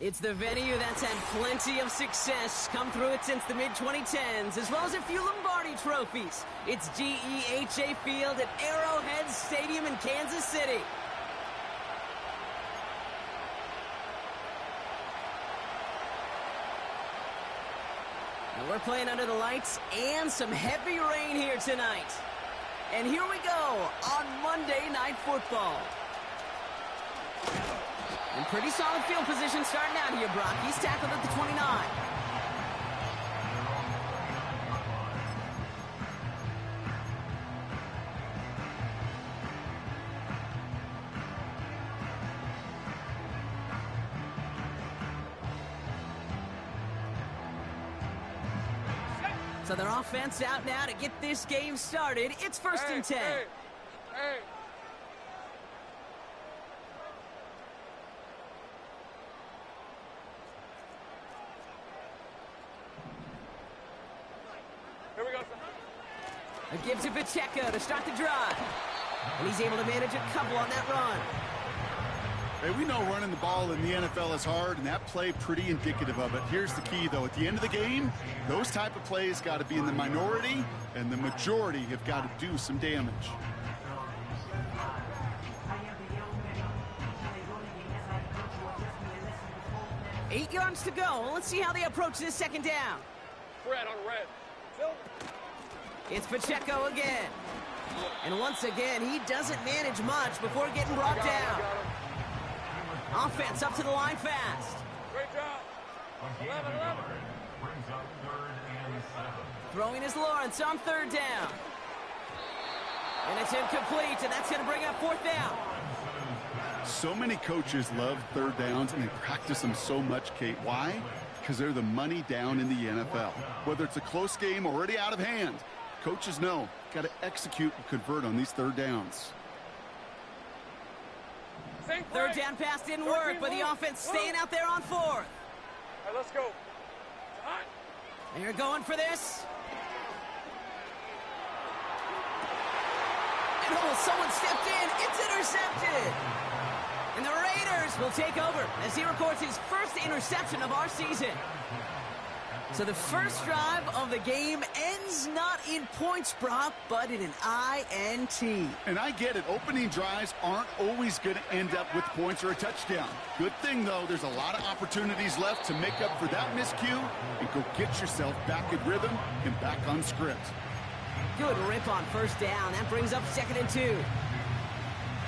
It's the venue that's had plenty of success, come through it since the mid-2010s, as well as a few Lombardi trophies. It's GEHA Field at Arrowhead Stadium in Kansas City. And we're playing under the lights and some heavy rain here tonight. And here we go on Monday Night Football. In pretty solid field position starting out here, Brock. He's tackled at the 29. So their offense out now to get this game started. It's first and 10. Hey. Here we go, sir. It gives to Pacheco to start the drive. And he's able to manage a couple on that run. Hey, we know running the ball in the NFL is hard, and that play pretty indicative of it. Here's the key, though. At the end of the game, those type of plays got to be in the minority, and the majority have got to do some damage. Eight yards to go. Let's see how they approach this second down. Red on red. Silver. It's Pacheco again. And once again, he doesn't manage much before getting brought down. Offense up to the line fast. Great job. 11. Throwing is Lawrence on third down. And it's incomplete, and that's going to bring up fourth down. So many coaches love third downs, and they practice them so much, Kate. Why? Because they're the money down in the NFL. Whether it's a close game already out of hand, coaches know, got to execute and convert on these third downs. Third down pass didn't work, but the offense staying out there on fourth. All right, let's go. Hot. They're going for this. And someone stepped in. It's intercepted. And the Raiders will take over as he records his first interception of our season. So the first drive of the game ends not in points, Brock, but in an INT. And I get it. Opening drives aren't always going to end up with points or a touchdown. Good thing, though, there's a lot of opportunities left to make up for that miscue and go get yourself back in rhythm and back on script. Good rip on first down. That brings up second and 2.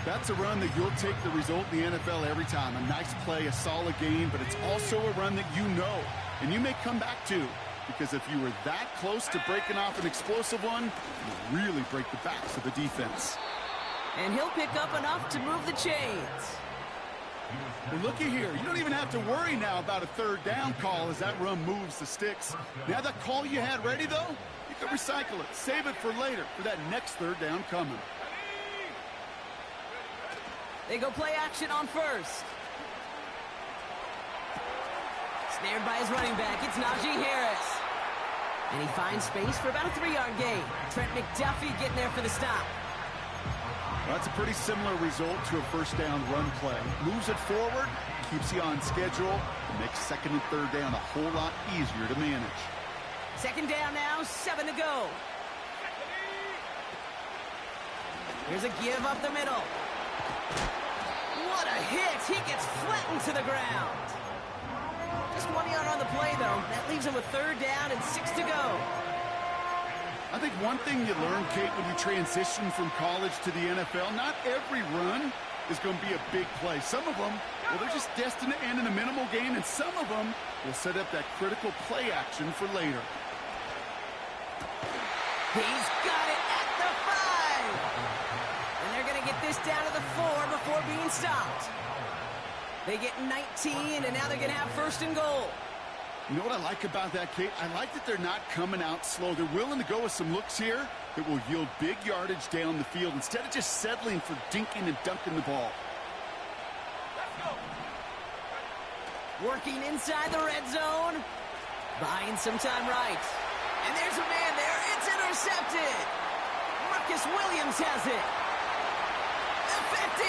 That's a run that you'll take the result in the NFL every time. A nice play, a solid game, but it's also a run that you know and you may come back to, because if you were that close to breaking off an explosive one, you really break the backs of the defense. And he'll pick up enough to move the chains. Well, looky here. You don't even have to worry now about a third down call as that run moves the sticks. Now that call you had ready, though, you can recycle it. Save it for later for that next third down coming. They go play action on first. Snared by his running back, it's Najee Harris. And he finds space for about a 3-yard gain. Trent McDuffie getting there for the stop. Well, that's a pretty similar result to a first down run play. Moves it forward, keeps you on schedule, and makes second and third down a whole lot easier to manage. Second down now, 7 to go. Here's a give up the middle. What a hit! He gets flattened to the ground. Just 1 yard on the play, though. That leaves him with third down and 6 to go. I think one thing you learn, Kate, when you transition from college to the NFL, not every run is going to be a big play. Some of them, well, they're just destined to end in a minimal gain, and some of them will set up that critical play action for later. He's got it at the 5. And they're going to get this down to the 4 before being stopped. They get 19, and now they're going to have first and goal. You know what I like about that, Kate? I like that they're not coming out slow. They're willing to go with some looks here that will yield big yardage down the field instead of just settling for dinking and dunking the ball. Working inside the red zone. Buying some time right. And there's a man there. It's intercepted. Marcus Williams has it. The 50.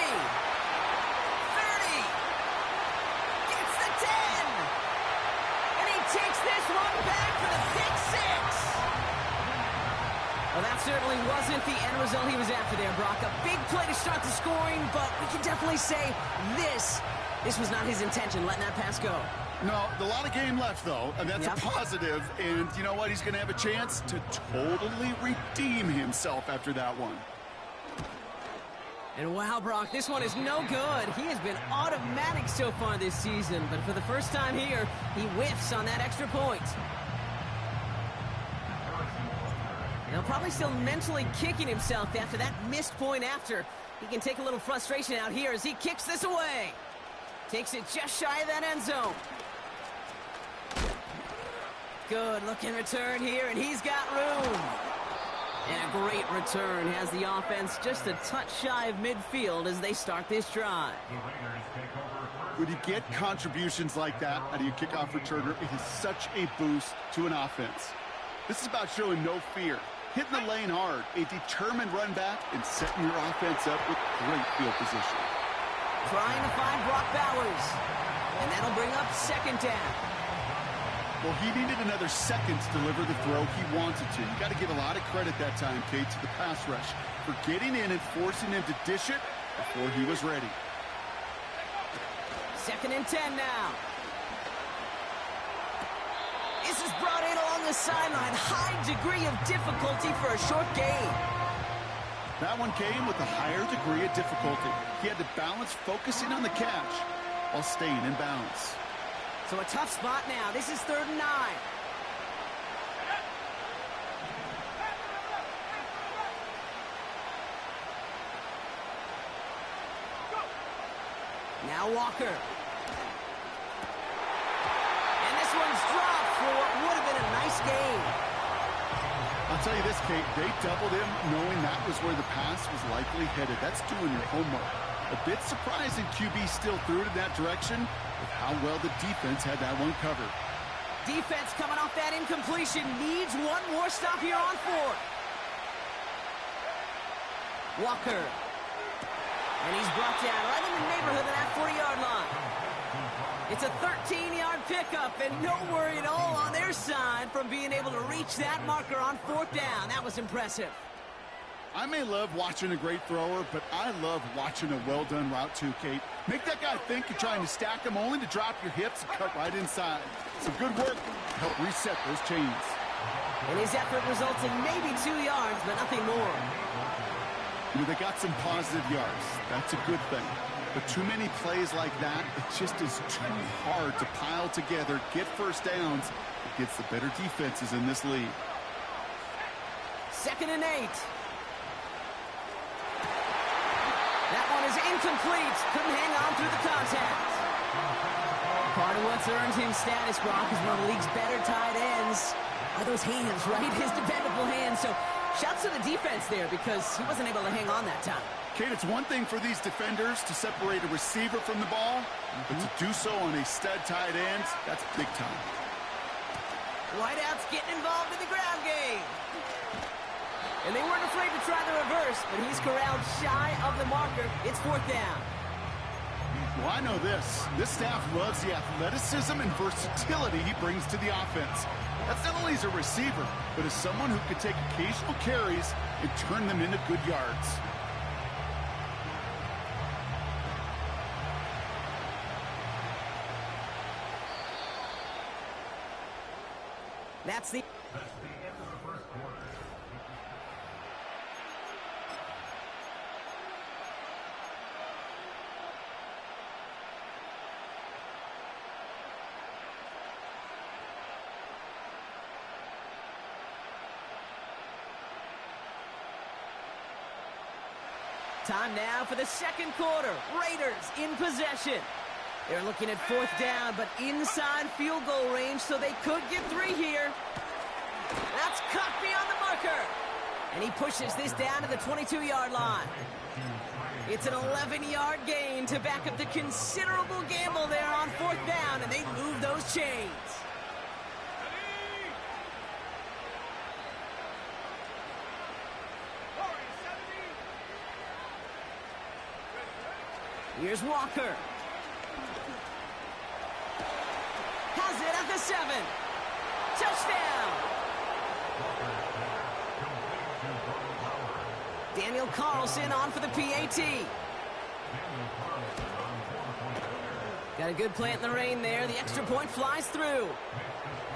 30. Gets the 10. takes this one back for the pick six. Well, that certainly wasn't the end result he was after there, Brock. A big play to start the scoring, but we can definitely say this was not his intention, letting that pass go. No, a lot of game left, though, and that's a positive. And you know what? He's going to have a chance to totally redeem himself after that one. And wow, Brock, this one is no good. He has been automatic so far this season, but for the first time here, he whiffs on that extra point. Now, probably still mentally kicking himself after that missed point after. He can take a little frustration out here as he kicks this away. Takes it just shy of that end zone. Good looking return here, and he's got room. And a great return has the offense just a touch shy of midfield as they start this drive. When you get contributions like that out of your kickoff returner, it is such a boost to an offense. This is about showing no fear, hitting the lane hard, a determined run back, and setting your offense up with great field position. Trying to find Brock Bowers, and that'll bring up second down. Well, he needed another second to deliver the throw he wanted to. You got to give a lot of credit that time, Kate, to the pass rush for getting in and forcing him to dish it before he was ready. 2nd and 10 now. This is brought in along the sideline. High degree of difficulty for a short gain. That one came with a higher degree of difficulty. He had to balance focusing on the catch while staying in bounds. So a tough spot now. This is 3rd and 9. Now Walker. And this one's dropped for what would have been a nice gain. I'll tell you this, Kate, they doubled him knowing that was where the pass was likely headed. That's doing your homework. A bit surprising QB still threw it in that direction with how well the defense had that one covered. Defense coming off that incompletion needs one more stop here on 4th. Walker. And he's brought down right in the neighborhood of that 40-yard line. It's a 13-yard pickup, and no worry at all on their side from being able to reach that marker on 4th down. That was impressive. I may love watching a great thrower, but I love watching a well-done route too, Kate. Make that guy think you're trying to stack him only to drop your hips and cut right inside. Some good work to help reset those chains. And his effort results in maybe 2 yards, but nothing more. You know, they got some positive yards. That's a good thing. But too many plays like that, it just is too hard to pile together, get first downs against the better defenses in this league. 2nd and 8. That one is incomplete. Couldn't hang on through the contact. Part of what's earned him status, Brock, is one of the league's better tight ends are those hands, right? His dependable hands. So shouts to the defense there because he wasn't able to hang on that time. Kate, it's one thing for these defenders to separate a receiver from the ball, but to do so on a stud tight end, that's big time. Wideouts getting involved in the ground game. And they weren't afraid to try the reverse, but he's corralled shy of the marker. It's 4th down. Well, I know this. This staff loves the athleticism and versatility he brings to the offense. That's not only as a receiver, but as someone who can take occasional carries and turn them into good yards. That's the end of the first quarter. time now for the 2nd quarter. Raiders in possession. They're looking at 4th down, but inside field goal range, so they could get 3 here. That's cut beyond the marker. And he pushes this down to the 22-yard line. It's an 11-yard gain to back up the considerable gamble there on 4th down, and they move those chains. Here's Walker. Has it at the 7. Touchdown! Daniel Carlson on for the PAT. Got a good plant in the rain there. The extra point flies through.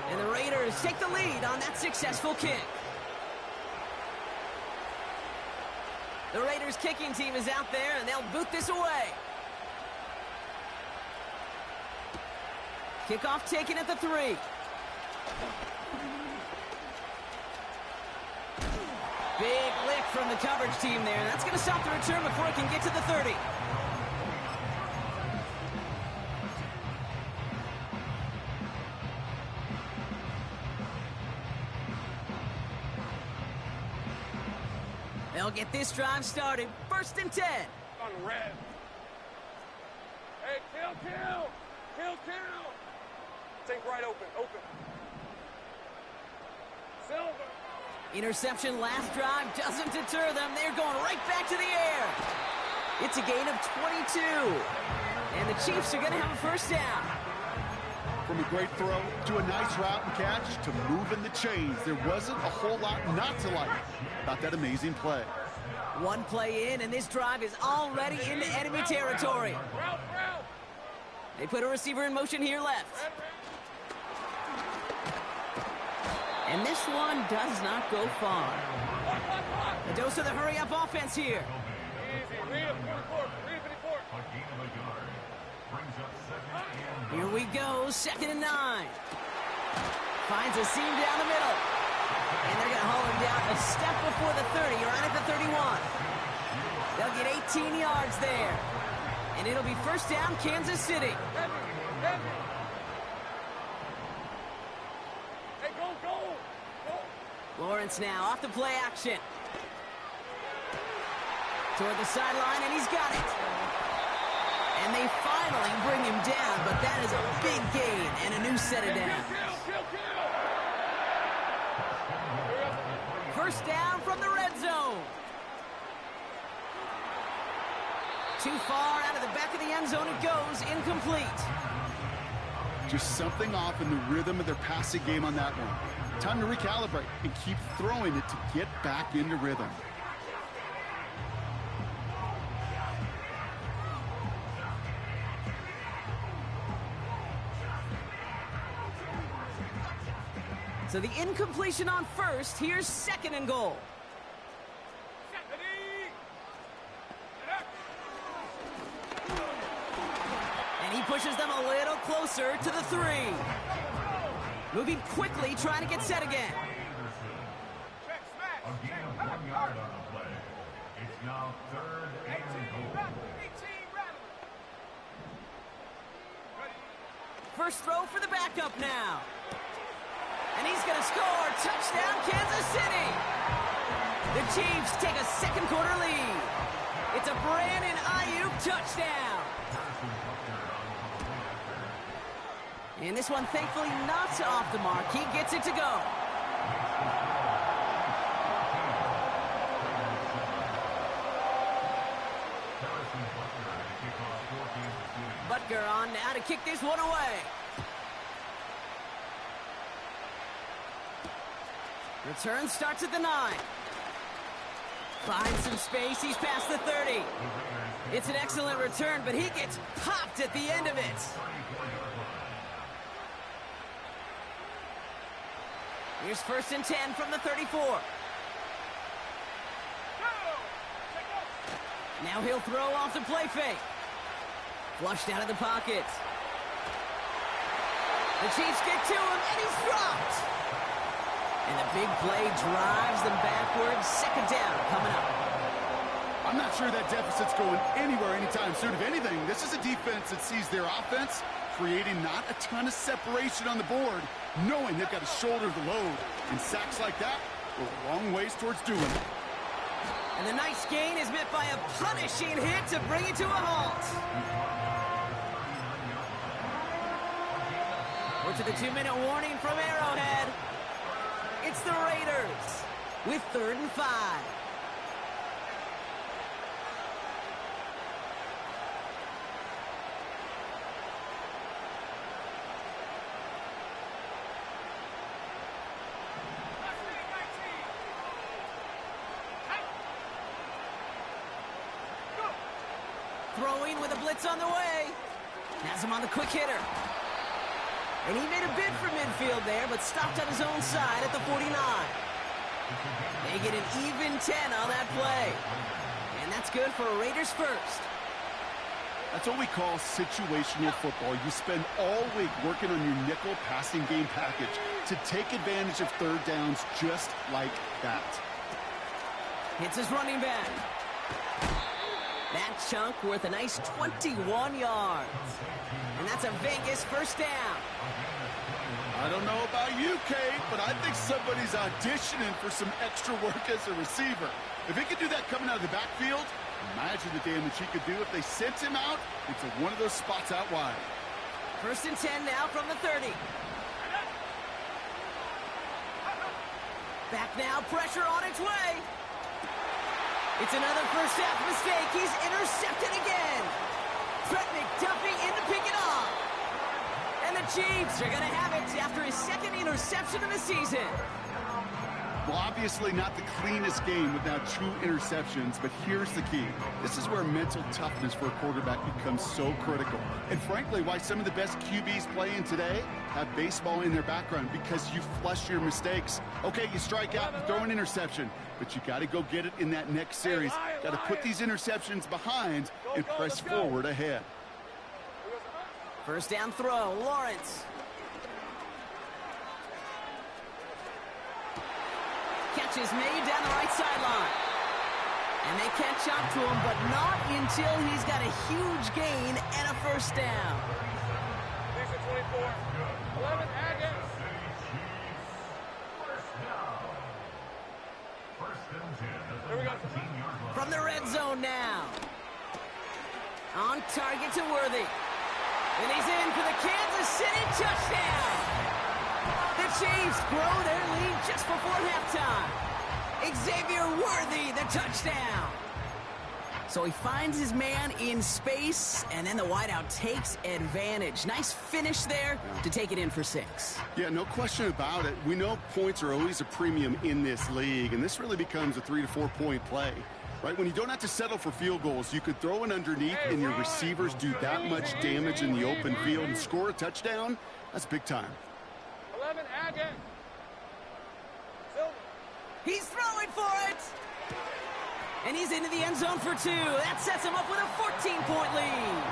And the Raiders take the lead on that successful kick. The Raiders kicking team is out there, and they'll boot this away. Kickoff taken at the 3. Big lick from the coverage team there. That's going to stop the return before it can get to the 30. They'll get this drive started. 1st and 10. On red. Hey, kill! Think right open. Silver. Interception last drive doesn't deter them. They're going right back to the air. It's a gain of 22. And the Chiefs are going to have a first down. From a great throw to a nice route and catch to moving the chains, there wasn't a whole lot not to like about that amazing play. One play in, and this drive is already into enemy territory. Route. They put a receiver in motion here left. And this one does not go far. A dose of the hurry-up offense here. Easy. Read him. 44. Here we go. 2nd and 9. Finds a seam down the middle. And they're going to haul him down a step before the 30, right at the 31. They'll get 18 yards there. And it'll be first down, Kansas City. Heavy. Hey, go. Lawrence now off the play action. Toward the sideline, and he's got it. And they finally bring him down, but that is a big gain and a new set of downs. Kill. First down from the red zone. Too far out of the back of the end zone it goes, incomplete. Just something off in the rhythm of their passing game on that one. Time to recalibrate and keep throwing it to get back into rhythm. So the incompletion on first. Here's 2nd and goal. And he pushes them a little closer to the 3. Moving quickly, trying to get set again. A gain of 1 yard on the play. It's now 3rd and goal. First throw for the backup now. And he's going to score. Touchdown, Kansas City. The Chiefs take a 2nd quarter lead. It's a Brandon Ayuk touchdown. And this one, thankfully, not off the mark. He gets it to go. Butker on now to kick this one away. Return starts at the 9. Finds some space. He's past the 30. It's an excellent return, but he gets popped at the end of it. Here's 1st and 10 from the 34. Now he'll throw off the play fake. Flushed out of the pocket. The Chiefs get to him, and he's dropped. And the big play drives them backwards. 2nd down coming up. I'm not sure that deficit's going anywhere anytime soon. If anything, this is a defense that sees their offense creating not a ton of separation on the board, knowing they've got to shoulder the load. And sacks like that go a long ways towards doing it. And the nice gain is met by a punishing hit to bring it to a halt. We're to the 2-minute warning from Arrowhead. It's the Raiders with 3rd and 5. throwing with a blitz on the way. Has him on the quick hitter. And he made a bid for midfield there, but stopped on his own side at the 49. They get an even 10 on that play. And that's good for a Raiders first. That's what we call situational football. You spend all week working on your nickel passing game package to take advantage of third downs just like that. Hits his running back. That chunk worth a nice 21 yards. And that's a Vegas first down. I don't know about you, Kate, but I think somebody's auditioning for some extra work as a receiver. If he could do that coming out of the backfield, imagine the damage he could do if they sent him out into one of those spots out wide. First and 10 now from the 30. Back now, pressure on its way. It's another first half mistake. He's intercepted again. Trent McDuffie in to pick it off. And the Chiefs are going to have it after his second interception of the season. Well, obviously not the cleanest game without 2 interceptions, but here's the key. This is where mental toughness for a quarterback becomes so critical. And frankly, why some of the best QBs playing today have baseball in their background, because you flush your mistakes. Okay, you strike out and throw an interception, but you got to go get it in that next series. Got to put these interceptions behind and press forward ahead. First down throw, Lawrence. Catch is made down the right sideline. And they catch up to him, but not until he's got a huge gain and a first down. 24. 11, Aggies. Here we go. From the red zone now. On target to Worthy. And he's in for the Kansas City touchdown. The Chiefs grow their lead just before halftime. Xavier Worthy, the touchdown. So he finds his man in space, and then the wideout takes advantage. Nice finish there to take it in for 6. Yeah, no question about it. We know points are always a premium in this league, and this really becomes a 3 to 4 point play. Right, when you don't have to settle for field goals, you could throw it underneath and your receivers do that much damage in the open field and score a touchdown. That's big time. 11, Aggies. Silver. He's throwing for it. And he's into the end zone for 2. That sets him up with a 14-point lead.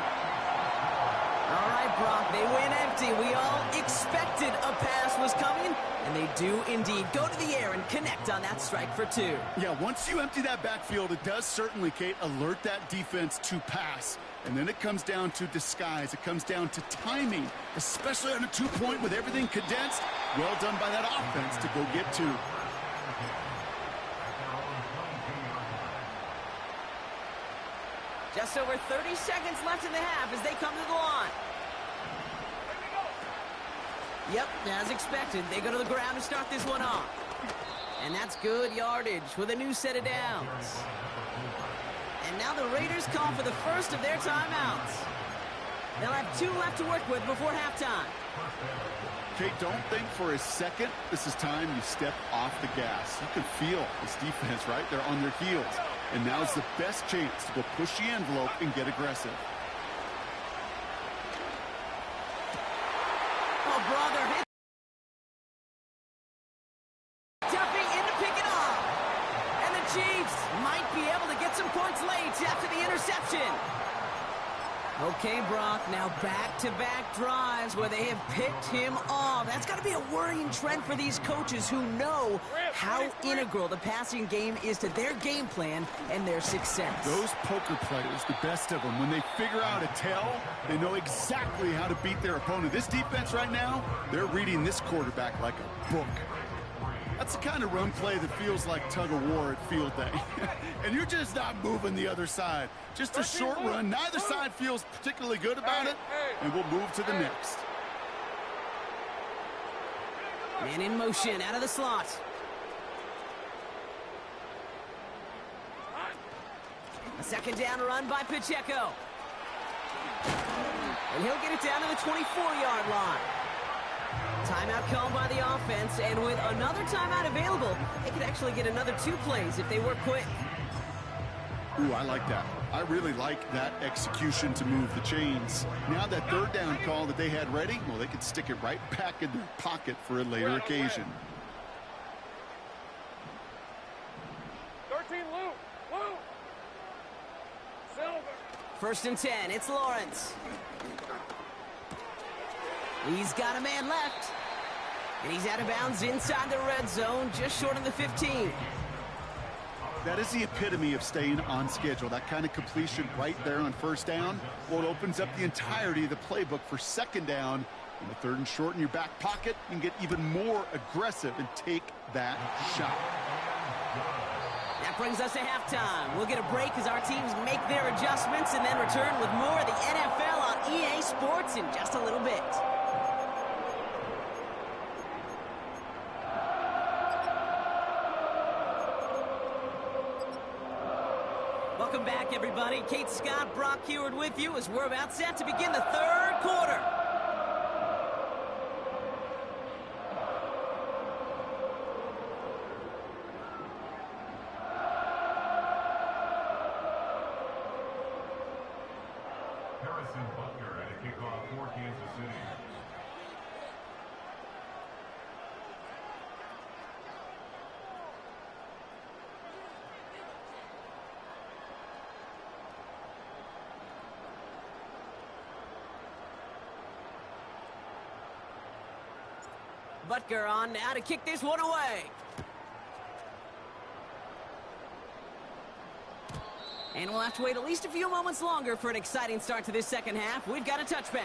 All right, Brock, they win empty. We all expected a pass was coming, and they do indeed go to the air and connect on that strike for 2. Yeah, once you empty that backfield, it does certainly, Kate, alert that defense to pass. And then it comes down to disguise. It comes down to timing, especially on a 2-point with everything condensed. Well done by that offense to go get 2. Just over 30 seconds left in the half as they come to the line. Yep, as expected, they go to the ground to start this one off. And that's good yardage with a new set of downs. And now the Raiders call for the first of their timeouts. They'll have 2 left to work with before halftime. Kate, don't think for a second this is time you step off the gas. You can feel this defense, right? They're on their heels. And now's the best chance to go push the envelope and get aggressive. Oh, brother. Duffy in to pick it off. And the Chiefs might be able to get some points late after the interception. Okay, Brock, now back-to-back drives where they have picked him off. That's got to be a worrying trend for these coaches who know how integral the passing game is to their game plan and their success. Those poker players, the best of them, when they figure out a tell, they know exactly how to beat their opponent. This defense right now, they're reading this quarterback like a book. That's the kind of run play that feels like tug-of-war at field day. And you're just not moving the other side. Just a short run. Neither side feels particularly good about it, and we'll move to the next. Man in motion out of the slot. A second down run by Pacheco. And he'll get it down to the 24-yard line. Timeout called by the offense, and with another timeout available, they could actually get another 2 plays if they work quick. Ooh, I like that. I really like that execution to move the chains. Now that third down call that they had ready, well, they could stick it right back in their pocket for a later occasion. 13, Luke. Luke. Silver. First and 10, it's Lawrence. He's got a man left. And he's out of bounds inside the red zone, just short of the 15. That is the epitome of staying on schedule. That kind of completion right there on first down. Well, it opens up the entirety of the playbook for second down. In the third and short in your back pocket, you can get even more aggressive and take that shot. That brings us to halftime. We'll get a break as our teams make their adjustments and then return with more of the NFL on EA Sports in just a little bit. Welcome back, everybody. Kate Scott, Brock Heward with you as we're about set to begin the third quarter. Harrison Butker at a kickoff for Kansas City. Butker on now to kick this one away. And we'll have to wait at least a few moments longer for an exciting start to this second half. We've got a touchback.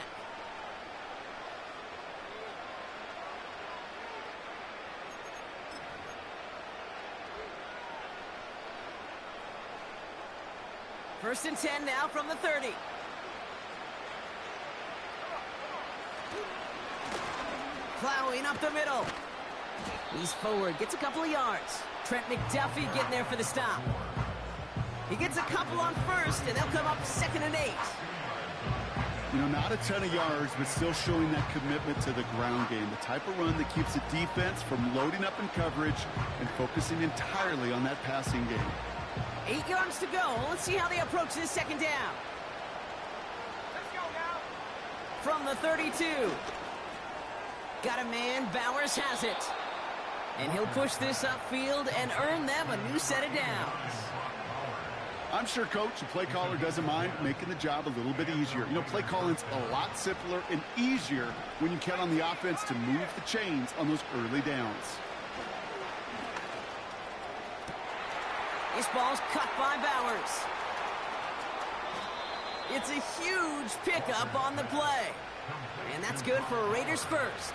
First and 10 now from the 30. Plowing up the middle. He's forward, gets a couple of yards. Trent McDuffie getting there for the stop. He gets a couple on first, and they'll come up 2nd and 8. You know, not a ton of yards, but still showing that commitment to the ground game. The type of run that keeps the defense from loading up in coverage and focusing entirely on that passing game. 8 yards to go. Let's see how they approach this second down. Let's go now. From the 32. Got a man, Bowers has it. And he'll push this upfield and earn them a new set of downs. I'm sure Coach, the play caller, doesn't mind making the job a little bit easier. You know, play calling's a lot simpler and easier when you count on the offense to move the chains on those early downs. This ball's cut by Bowers. It's a huge pickup on the play. And that's good for a Raiders first.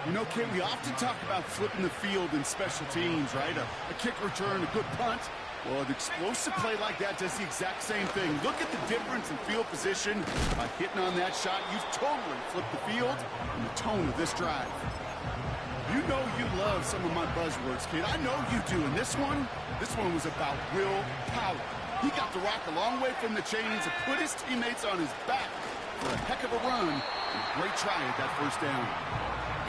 You know, Kate, we often talk about flipping the field in special teams, right? A kick return, a good punt. Well, an explosive play like that does the exact same thing. Look at the difference in field position. By hitting on that shot, you've totally flipped the field and the tone of this drive. You know you love some of my buzzwords, Kate. I know you do. And this one was about will power. He got the rock a long way from the chains and put his teammates on his back for a heck of a run. And a great try at that first down.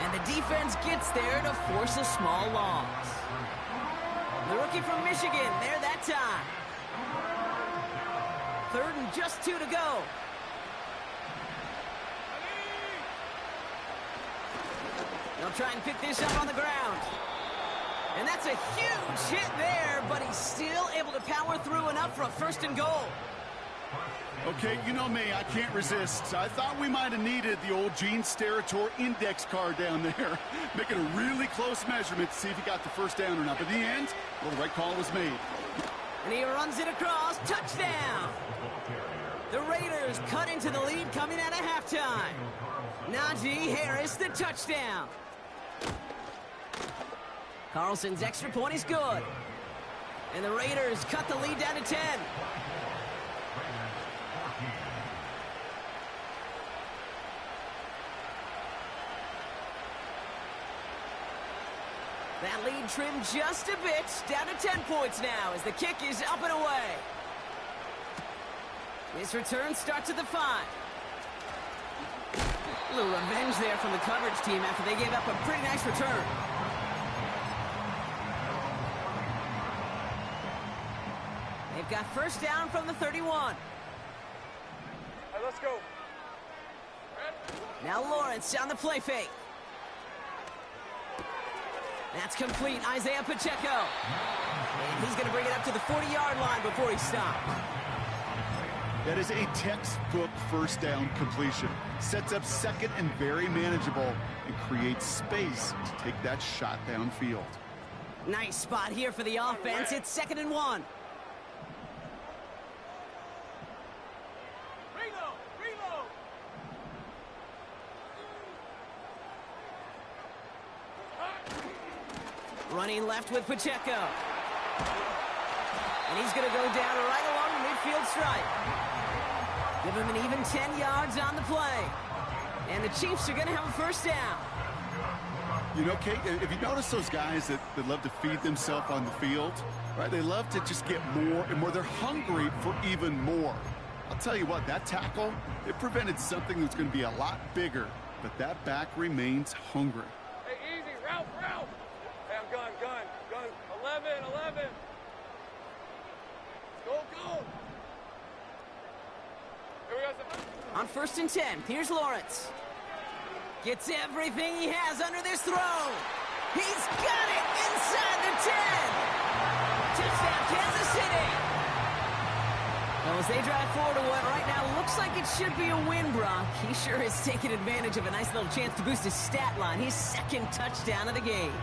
And the defense gets there to force a small loss. The rookie from Michigan, there that time. 3rd and just 2 to go. They'll try and pick this up on the ground. And that's a huge hit there, but he's still able to power through enough for a 1st and goal. Okay, you know me, I can't resist. I thought we might have needed the old Gene Steratore index card down there, making a really close measurement to see if he got the first down or not. But in the end, well, the right call was made. And he runs it across, touchdown! The Raiders cut into the lead coming out of halftime. Najee Harris, the touchdown. Carlson's extra point is good. And the Raiders cut the lead down to 10. That lead trimmed just a bit, down to 10 points now as the kick is up and away. This return starts at the 5. A little revenge there from the coverage team after they gave up a pretty nice return. They've got first down from the 31. Hey, let's go. Now Lawrence on the play fake. That's complete. Isaiah Pacheco. And he's going to bring it up to the 40-yard line before he stops. That is a textbook first down completion. Sets up second and very manageable and creates space to take that shot downfield. Nice spot here for the offense. It's 2nd and 1. Reload. Running left with Pacheco. And he's going to go down right along the midfield stripe. Give him an even 10 yards on the play. And the Chiefs are going to have a first down. You know, Kate, if you notice those guys that love to feed themselves on the field, right? They love to just get more and more. They're hungry for even more. I'll tell you what, that tackle, it prevented something that's going to be a lot bigger. But that back remains hungry. Hey, easy. Route. Hey, I'm gun. 11. Go. Here we go. On 1st and 10, here's Lawrence. Gets everything he has under this throw. He's got it inside the 10. Touchdown, Kansas City. Well, as they drive forward to what right now looks like it should be a win, Brock. He sure is taking advantage of a nice little chance to boost his stat line. His 2nd touchdown of the game.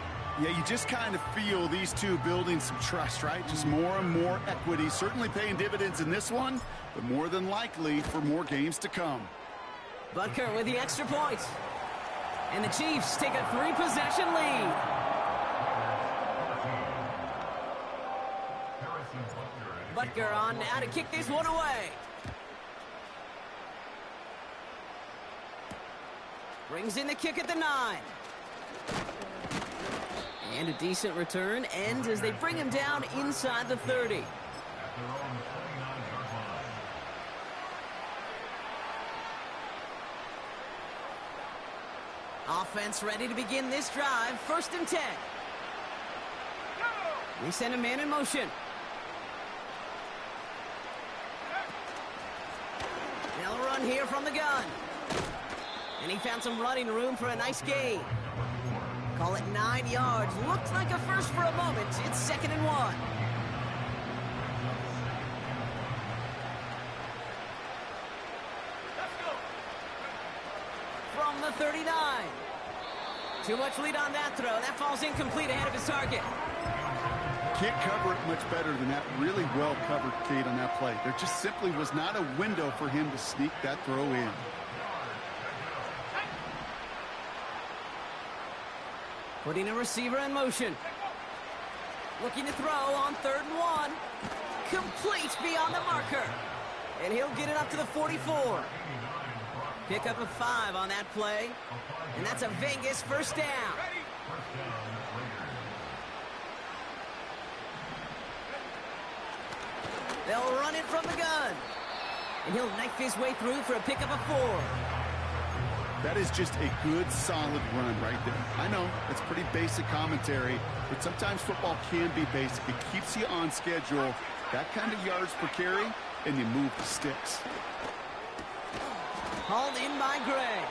Yeah, you just kind of feel these two building some trust, right? Just more and more equity. Certainly paying dividends in this one, but more than likely for more games to come. Butker with the extra point. And the Chiefs take a 3-possession lead. Butker on now to kick this one away. Brings in the kick at the 9. And a decent return ends as they bring him down inside the 30. Offense ready to begin this drive. 1st and 10. They send a man in motion. They'll run here from the gun. And he found some running room for a nice gain. Call it 9 yards. Looked like a first for a moment. It's 2nd and 1. From the 39. Too much lead on that throw. That falls incomplete ahead of his target. Can't cover it much better than that. Really well covered, Kate, on that play. There just simply was not a window for him to sneak that throw in. Putting a receiver in motion. Looking to throw on 3rd and 1. Complete beyond the marker. And he'll get it up to the 44. Pick up a 5 on that play. And that's a Vegas first down. They'll run it from the gun. And he'll knife his way through for a pickup of 4. That is just a good, solid run right there. I know, it's pretty basic commentary, but sometimes football can be basic. It keeps you on schedule, that kind of yards per carry, and you move the sticks. Hauled in by Gray.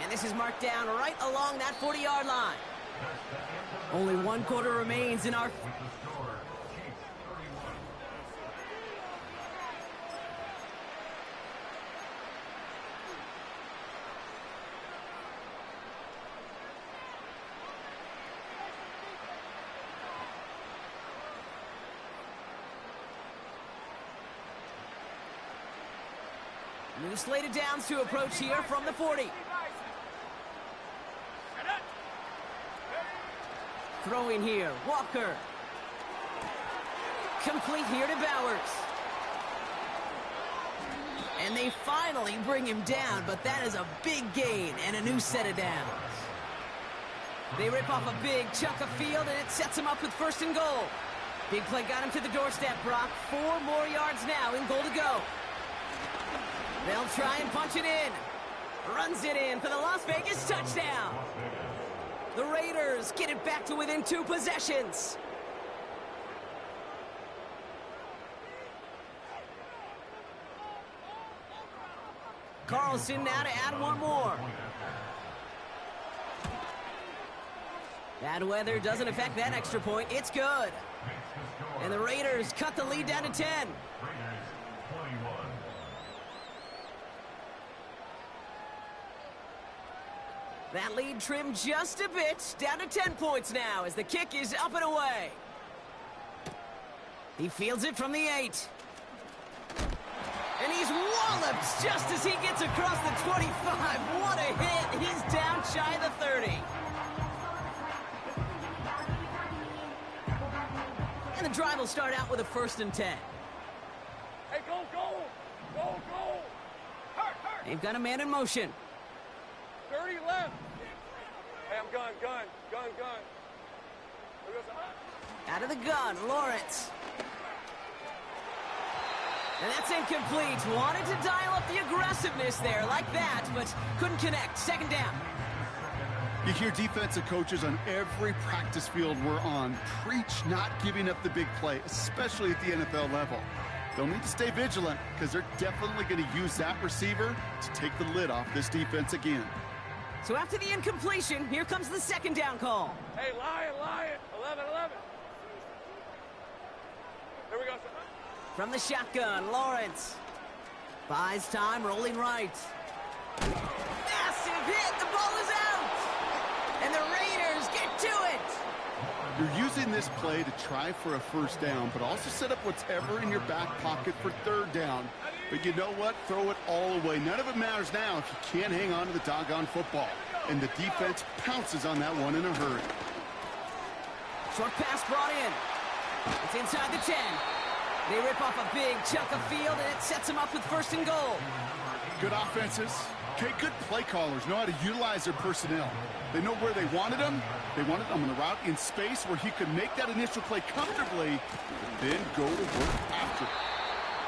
And this is marked down right along that 40-yard line. Only 1 quarter remains in our... New slated downs to approach here from the 40. Throwing here, Walker. Complete here to Bowers. And they finally bring him down, but that is a big gain and a new set of downs. They rip off a big chunk of field, and it sets him up with 1st and goal. Big play got him to the doorstep, Brock. 4 more yards now in goal to go. They'll try and punch it in. Runs it in for the Las Vegas touchdown. The Raiders get it back to within 2 possessions. Carlson now to add one more. Bad weather doesn't affect that extra point. It's good. And the Raiders cut the lead down to 10. Raiders 21. That lead trimmed just a bit, down to 10 points now as the kick is up and away. He fields it from the 8. And he's walloped just as he gets across the 25. What a hit. He's down shy of the 30. And the drive will start out with a 1st and 10. Hey, go, go! Go, go! Hurt, hurt! They've got a man in motion. 30 left! Hey, I'm gun. There goes the... Out of the gun, Lawrence. And that's incomplete. Wanted to dial up the aggressiveness there like that, but couldn't connect. 2nd down. You hear defensive coaches on every practice field we're on preach not giving up the big play, especially at the NFL level. They'll need to stay vigilant because they're definitely going to use that receiver to take the lid off this defense again. So after the incompletion, here comes the 2nd down call. Hey, Lion! 11. There we go. From the shotgun, Lawrence. Buys time, rolling right. Massive hit, the ball is out! And the Raiders get to it! You're using this play to try for a 1st down, but also set up whatever in your back pocket for 3rd down. But you know what? Throw it all away. None of it matters now if you can't hang on to the doggone football. And the defense pounces on that one in a hurry. Short pass brought in. It's inside the 10. They rip off a big chunk of field, and it sets them up with 1st and goal. Good offenses. Okay, good play callers know how to utilize their personnel. They know where they wanted them. They wanted them on the route in space where he could make that initial play comfortably, then go to work after it.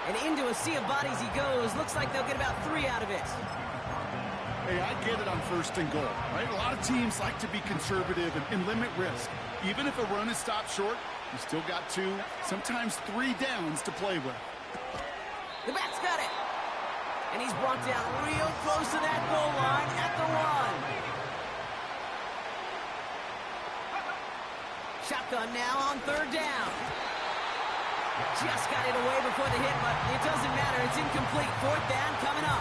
And into a sea of bodies he goes. Looks like they'll get about 3 out of it. Hey, I get it on 1st and goal, right? A lot of teams like to be conservative and limit risk. Even if a run is stopped short, you still got 2, sometimes 3 downs to play with. The back's got it. And he's brought down real close to that goal line at the 1. Shotgun now on 3rd down. Just got it away before the hit, but it doesn't matter. It's incomplete. 4th down coming up.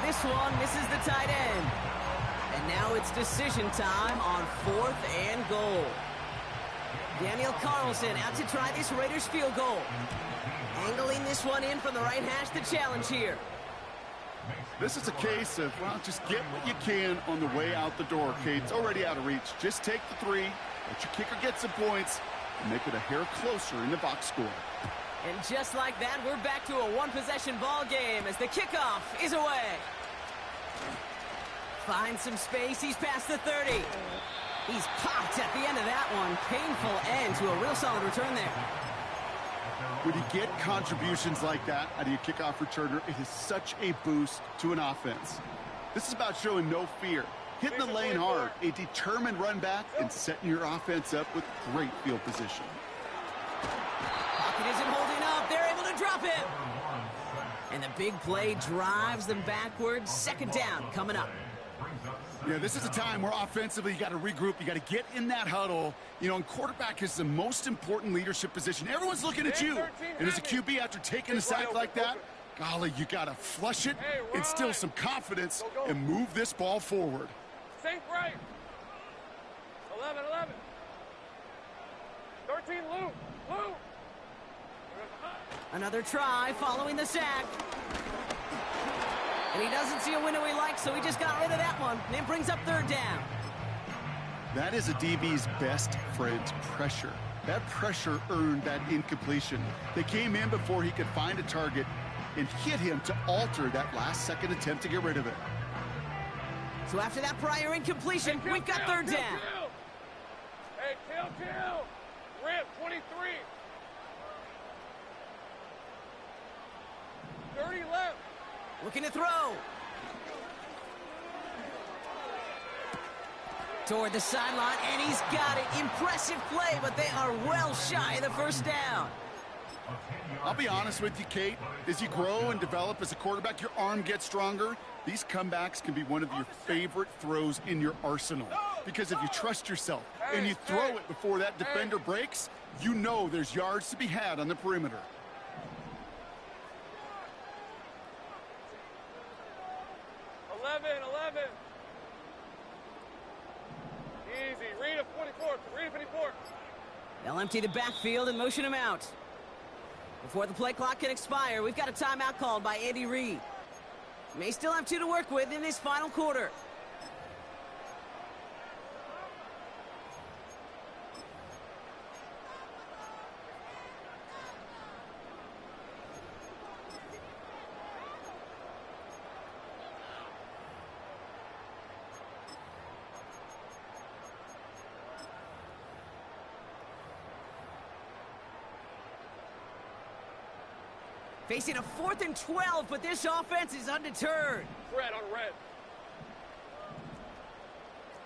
This one misses the tight end. And now it's decision time on 4th and goal. Daniel Carlson out to try this Raiders field goal. Angling this one in from the right hash, the challenge here. This is a case of, well, just get what you can on the way out the door, okay? It's already out of reach. Just take the 3, let your kicker get some points, and make it a hair closer in the box score. And just like that, we're back to a 1-possession ball game as the kickoff is away. Finds some space, he's past the 30. He's popped at the end of that one. Painful end to a real solid return there. When you get contributions like that out of your kickoff returner, it is such a boost to an offense. This is about showing no fear, hitting the lane hard, a determined run back, and setting your offense up with great field position. Pocket isn't holding up. They're able to drop it. And the big play drives them backwards. 2nd down coming up. Yeah, this is a time where offensively you got to regroup. You got to get in that huddle. You know, and quarterback is the most important leadership position. Everyone's looking at you. And as a QB, after taking a sack like that, golly, you got to flush it, instill some confidence, and move this ball forward. Safe right. 11. 13, Lou. Another try following the sack. And he doesn't see a window he likes, so he just got rid of that one. And it brings up 3rd down. That is a DB's best friend, pressure. That pressure earned that incompletion. They came in before he could find a target and hit him to alter that last-second attempt to get rid of it. So after that prior incompletion, we've got 3rd down. Hey, kill. Rip, 23. 30 left. Looking to throw. Toward the sideline, and he's got it. Impressive play, but they are well shy of the 1st down. I'll be honest with you, Kate. As you grow and develop as a quarterback, your arm gets stronger. These comebacks can be one of your favorite throws in your arsenal. Because if you trust yourself and you throw it before that defender breaks, you know there's yards to be had on the perimeter. Easy. Read a 44. Read a 54. They'll empty the backfield and motion him out. Before the play clock can expire, we've got a timeout called by Andy Reid. May still have 2 to work with in this final quarter. Facing a 4th and 12, but this offense is undeterred. Red on red.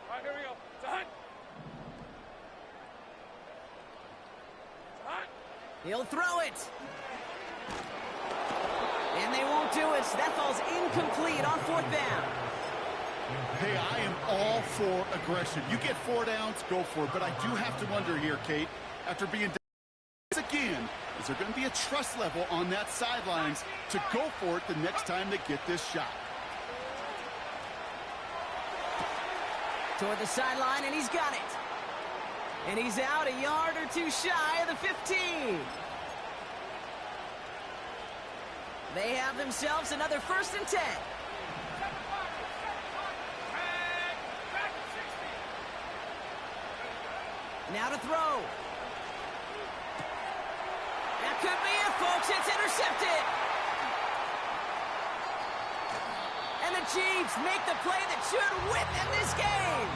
All right, here we go. It's a hunt. It's a hunt. He'll throw it. And they won't do it. That falls incomplete on 4th down. Hey, I am all for aggression. You get 4 downs, go for it. But I do have to wonder here, Kate, after being again, is there going to be a trust level on that sidelines to go for it the next time they get this shot? Toward the sideline, and he's got it. And he's out a yard or 2 shy of the 15. They have themselves another 1st and 10. Now to throw. That could be it, folks. It's intercepted. And the Chiefs make the play that should win them this game.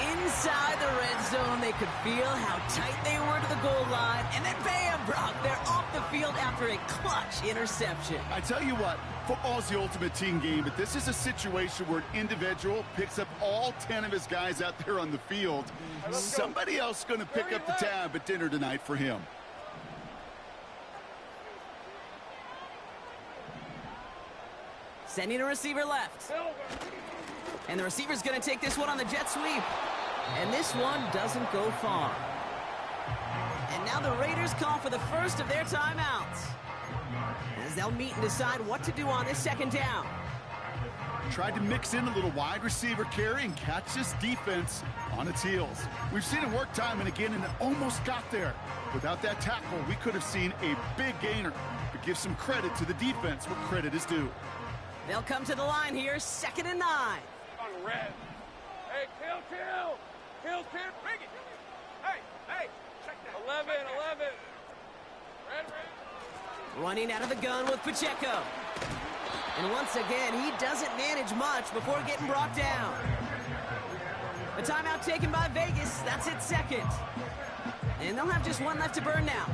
Inside the red zone, they could feel how tight they were to the goal line. And then bam, Brock, they're off the field after a clutch interception. I tell you what, football's the ultimate team game, but this is a situation where an individual picks up all 10 of his guys out there on the field. Somebody else is going to pick up the tab at dinner tonight for him. Sending a receiver left. And the receiver's going to take this one on the jet sweep. And this one doesn't go far. And now the Raiders call for the first of their timeouts, as they'll meet and decide what to do on this 2nd down. Tried to mix in a little wide receiver carry and catch this defense on its heels. We've seen it work time and again, and it almost got there. Without that tackle, we could have seen a big gainer. But give some credit to the defense where credit is due. They'll come to the line here, 2nd and 9. On red. Hey, kill. Kill. Bring it. Hey, check that. 11. Red. Running out of the gun with Pacheco. And once again, he doesn't manage much before getting brought down. The timeout taken by Vegas. That's its 2nd. And they'll have just 1 left to burn now.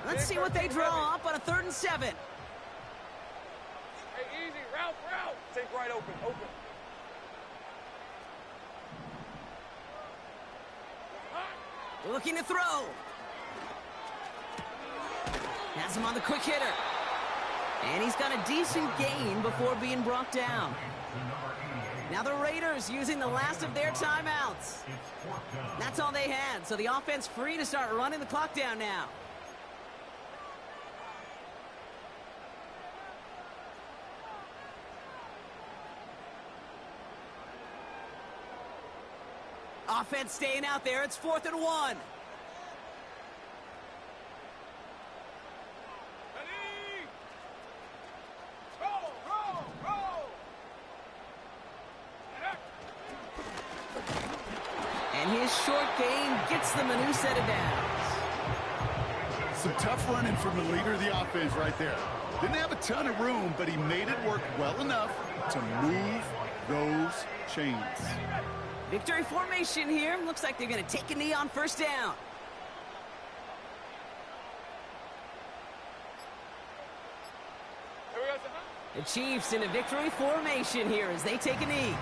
Let's see what they draw up on a 3rd and 7. Hey, easy. Route. Take right open. Looking to throw. Has him on the quick hitter. And he's got a decent gain before being brought down. Now the Raiders using the last of their timeouts. That's all they had, so the offense free to start running the clock down now. Offense staying out there. It's 4th and 1. And his short gain gets them a new set of downs. Some tough running from the leader of the offense right there. Didn't have a ton of room, but he made it work well enough to move those chains. Victory formation here. Looks like they're going to take a knee on 1st down. The Chiefs in a victory formation here as they take a knee.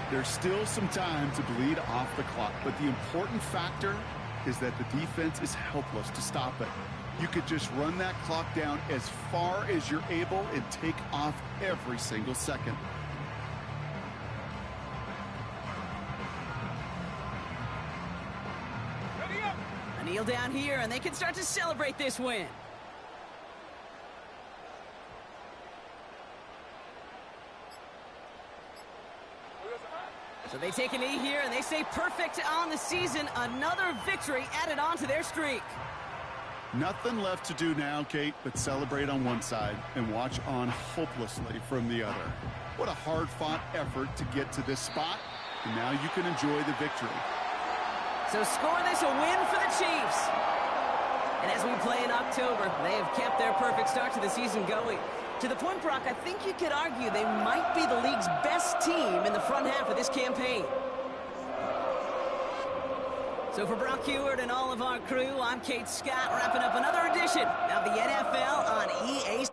There's still some time to bleed off the clock, but the important factor is that the defense is helpless to stop it. You could just run that clock down as far as you're able and take off every single second. Ready up. A kneel down here, and they can start to celebrate this win. So they take a knee here, and they stay perfect on the season. Another victory added on to their streak. Nothing left to do now, Kate, but celebrate on one side and watch on hopelessly from the other. What a hard-fought effort to get to this spot, and now you can enjoy the victory. So score this a win for the Chiefs. And as we play in October, they have kept their perfect start to the season going. To the point, Brock, I think you could argue they might be the league's best team in the front half of this campaign. So for Brock Huard and all of our crew, I'm Kate Scott, wrapping up another edition of the NFL on EA